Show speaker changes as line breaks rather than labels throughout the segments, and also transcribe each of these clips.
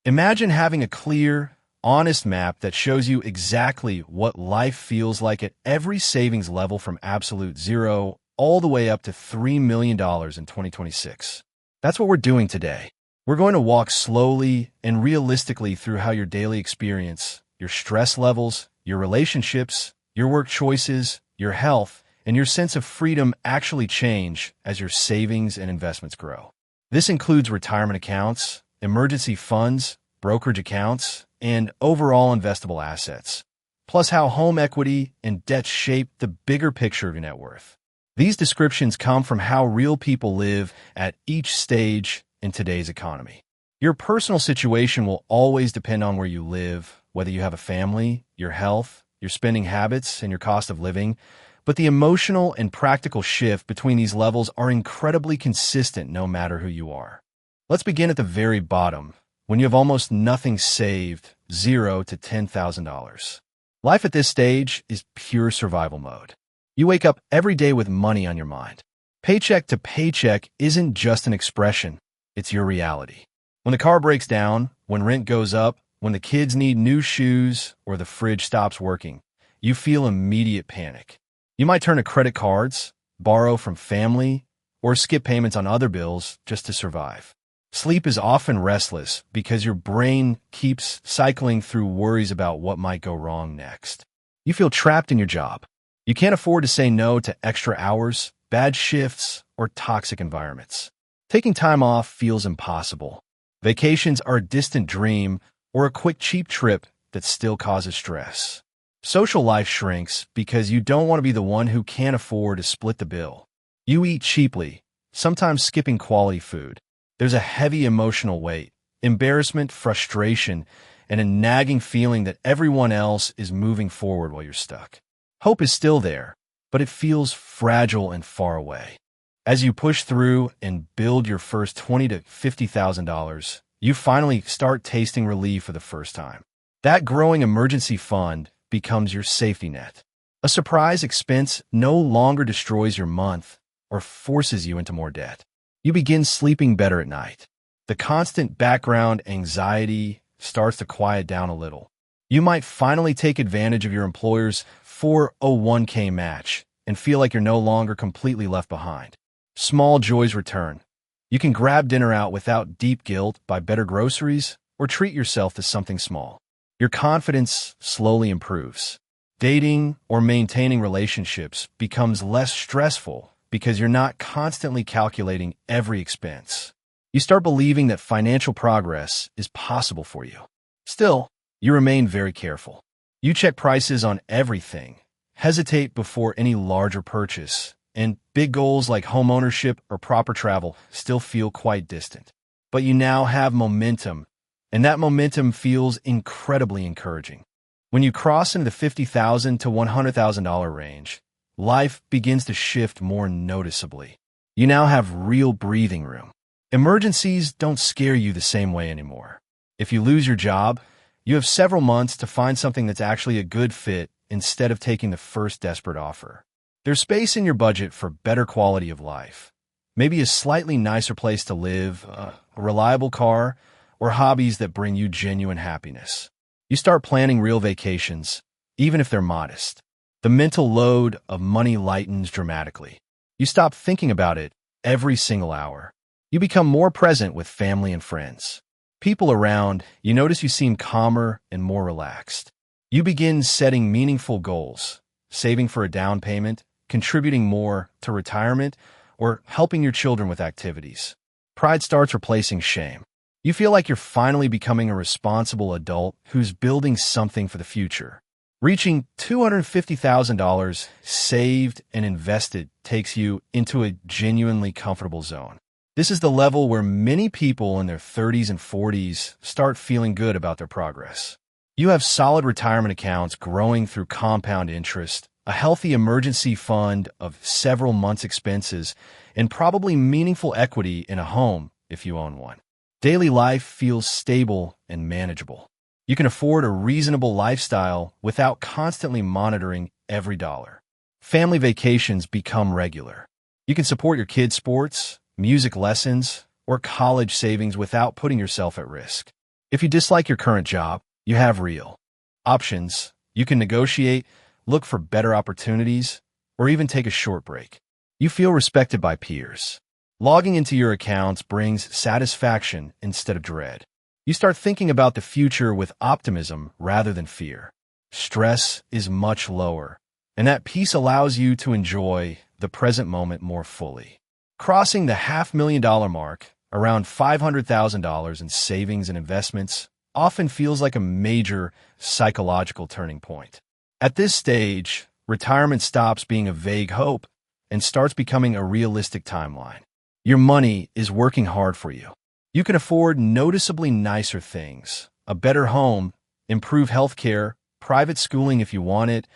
Imagine having a clear, honest map that shows you exactly what life feels like at every savings level from absolute zero all the way up to $3 million in 2026. That's what we're doing today. We're going to walk slowly and realistically through how your daily experience, your stress levels, your relationships, your work choices, your health, and your sense of freedom actually change as your savings and investments grow. This includes retirement accounts, emergency funds, brokerage accounts, and overall investable assets, plus how home equity and debt shape the bigger picture of your net worth. These descriptions come from how real people live at each stage in today's economy. Your personal situation will always depend on where you live, whether you have a family, your health, your spending habits, and your cost of living, but the emotional and practical shift between these levels are incredibly consistent no matter who you are. Let's begin at the very bottom, when you have almost nothing saved, $0 to $10,000. Life at this stage is pure survival mode. You wake up every day with money on your mind. Paycheck to paycheck isn't just an expression, it's your reality. When the car breaks down, when rent goes up, when the kids need new shoes, or the fridge stops working, you feel immediate panic. You might turn to credit cards, borrow from family, or skip payments on other bills just to survive. Sleep is often restless because your brain keeps cycling through worries about what might go wrong next. You feel trapped in your job. You can't afford to say no to extra hours, bad shifts, or toxic environments. Taking time off feels impossible. Vacations are a distant dream or a quick, cheap trip that still causes stress. Social life shrinks because you don't want to be the one who can't afford to split the bill. You eat cheaply, sometimes skipping quality food. There's a heavy emotional weight, embarrassment, frustration, and a nagging feeling that everyone else is moving forward while you're stuck. Hope is still there, but it feels fragile and far away. As you push through and build your first $20,000 to $50,000, you finally start tasting relief for the first time. That growing emergency fund becomes your safety net. A surprise expense no longer destroys your month or forces you into more debt. You begin sleeping better at night. The constant background anxiety starts to quiet down a little. You might finally take advantage of your employer's 401k match and feel like you're no longer completely left behind. Small joys return. You can grab dinner out without deep guilt, buy better groceries, or treat yourself to something small. Your confidence slowly improves. Dating or maintaining relationships becomes less stressful because you're not constantly calculating every expense. You start believing that financial progress is possible for you. Still, you remain very careful. You check prices on everything, hesitate before any larger purchase, and big goals like home ownership or proper travel still feel quite distant. But you now have momentum, and that momentum feels incredibly encouraging. When you cross into the $50,000 to $100,000 range, life begins to shift more noticeably. You now have real breathing room. Emergencies don't scare you the same way anymore. If you lose your job, you have several months to find something that's actually a good fit instead of taking the first desperate offer. There's space in your budget for better quality of life. Maybe a slightly nicer place to live, a reliable car, or hobbies that bring you genuine happiness. You start planning real vacations, even if they're modest. The mental load of money lightens dramatically. You stop thinking about it every single hour. You become more present with family and friends. People around, you notice you seem calmer and more relaxed. You begin setting meaningful goals, saving for a down payment, contributing more to retirement, or helping your children with activities. Pride starts replacing shame. You feel like you're finally becoming a responsible adult who's building something for the future. Reaching $250,000 saved and invested takes you into a genuinely comfortable zone. This is the level where many people in their 30s and 40s start feeling good about their progress. You have solid retirement accounts growing through compound interest, a healthy emergency fund of several months' expenses, and probably meaningful equity in a home if you own one. Daily life feels stable and manageable. You can afford a reasonable lifestyle without constantly monitoring every dollar. Family vacations become regular. You can support your kids' sports, music lessons, or college savings without putting yourself at risk. If you dislike your current job, you have real options. You can negotiate, look for better opportunities, or even take a short break. You feel respected by peers. Logging into your accounts brings satisfaction instead of dread. You start thinking about the future with optimism rather than fear. Stress is much lower, and that peace allows you to enjoy the present moment more fully. Crossing the $500,000 mark, around $500,000 in savings and investments, often feels like a major psychological turning point. At this stage, retirement stops being a vague hope and starts becoming a realistic timeline. Your money is working hard for you. You can afford noticeably nicer things, a better home, improved healthcare, private schooling if you want it,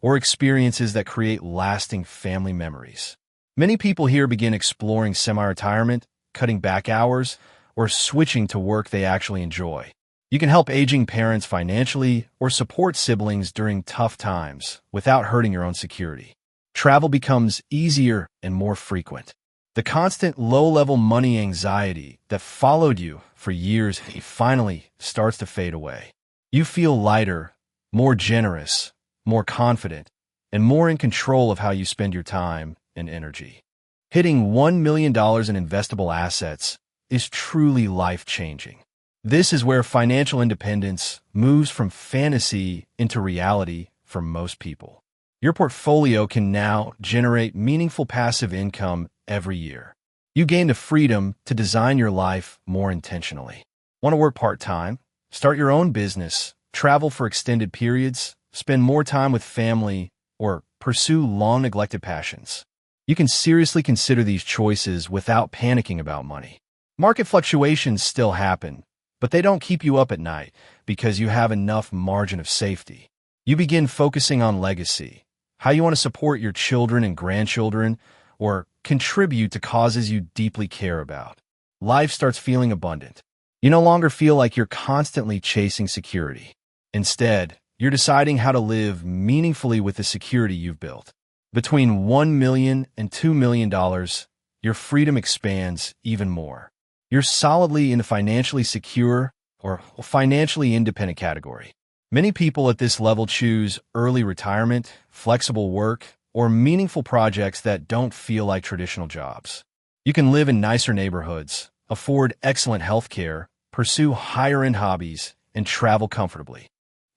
or experiences that create lasting family memories. Many people here begin exploring semi-retirement, cutting back hours, or switching to work they actually enjoy. You can help aging parents financially or support siblings during tough times without hurting your own security. Travel becomes easier and more frequent. The constant low-level money anxiety that followed you for years finally starts to fade away. You feel lighter, more generous, more confident, and more in control of how you spend your time and energy. Hitting $1 million in investable assets is truly life-changing. This is where financial independence moves from fantasy into reality for most people. Your portfolio can now generate meaningful passive income every year. You gain the freedom to design your life more intentionally. Want to work part-time? Start your own business, travel for extended periods, spend more time with family, or pursue long-neglected passions. You can seriously consider these choices without panicking about money. Market fluctuations still happen, but they don't keep you up at night because you have enough margin of safety. You begin focusing on legacy, how you want to support your children and grandchildren, or contribute to causes you deeply care about. Life starts feeling abundant. You no longer feel like you're constantly chasing security. Instead, you're deciding how to live meaningfully with the security you've built. Between $1 million and $2 million, your freedom expands even more. You're solidly in the financially secure or financially independent category. Many people at this level choose early retirement, flexible work, or meaningful projects that don't feel like traditional jobs. You can live in nicer neighborhoods, afford excellent health care, pursue higher-end hobbies, and travel comfortably.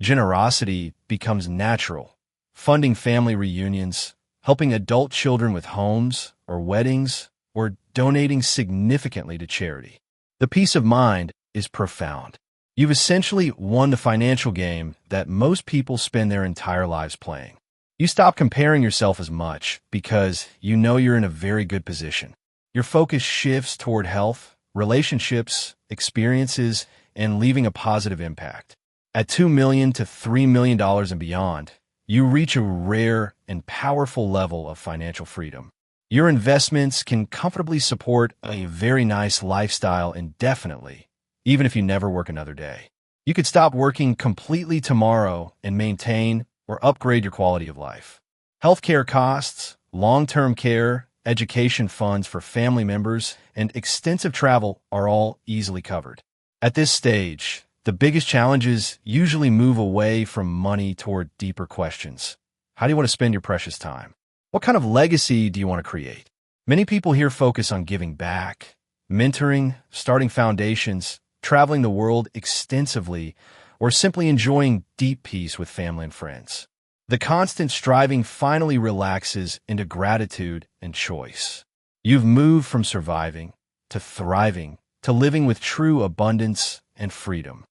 Generosity becomes natural, funding family reunions, helping adult children with homes or weddings, or donating significantly to charity. The peace of mind is profound. You've essentially won the financial game that most people spend their entire lives playing. You stop comparing yourself as much because you know you're in a very good position. Your focus shifts toward health, relationships, experiences, and leaving a positive impact. At $2 million to $3 million and beyond, you reach a rare and powerful level of financial freedom. Your investments can comfortably support a very nice lifestyle indefinitely, even if you never work another day. You could stop working completely tomorrow and maintain or upgrade your quality of life. Healthcare costs, long-term care, education funds for family members, and extensive travel are all easily covered. At this stage, the biggest challenges usually move away from money toward deeper questions. How do you want to spend your precious time? What kind of legacy do you want to create? Many people here focus on giving back, mentoring, starting foundations, traveling the world extensively, or simply enjoying deep peace with family and friends. The constant striving finally relaxes into gratitude and choice. You've moved from surviving to thriving to living with true abundance and freedom.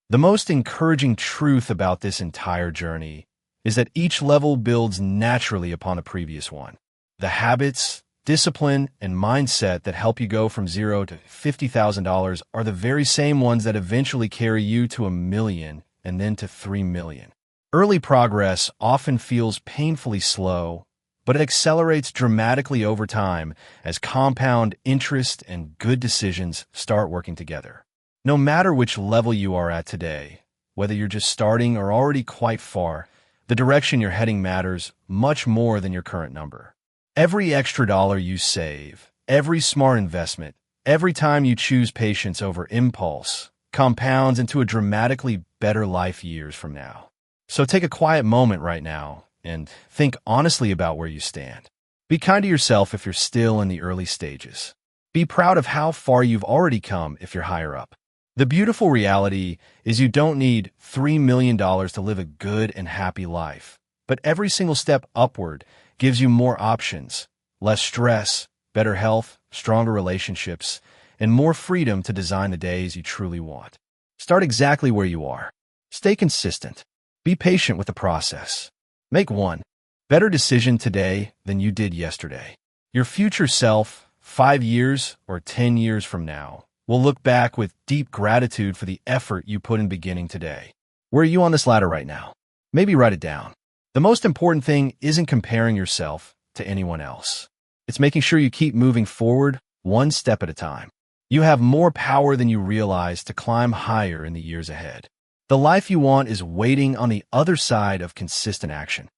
The most encouraging truth about this entire journey is that each level builds naturally upon a previous one. The habits, discipline, and mindset that help you go from $0 to $50,000 are the very same ones that eventually carry you to $1 million and then to $3 million. Early progress often feels painfully slow, but it accelerates dramatically over time as compound interest and good decisions start working together. No matter which level you are at today, whether you're just starting or already quite far, the direction you're heading matters much more than your current number. Every extra dollar you save, every smart investment, every time you choose patience over impulse, compounds into a dramatically better life years from now. So take a quiet moment right now and think honestly about where you stand. Be kind to yourself if you're still in the early stages. Be proud of how far you've already come if you're higher up. The beautiful reality is you don't need $3 million to live a good and happy life. But every single step upward gives you more options, less stress, better health, stronger relationships, and more freedom to design the days you truly want. Start exactly where you are. Stay consistent. Be patient with the process. Make one better decision today than you did yesterday. Your future self, 5 years or 10 years from now, will look back with deep gratitude for the effort you put in beginning today. Where are you on this ladder right now? Maybe write it down. The most important thing isn't comparing yourself to anyone else. It's making sure you keep moving forward one step at a time. You have more power than you realize to climb higher in the years ahead. The life you want is waiting on the other side of consistent action.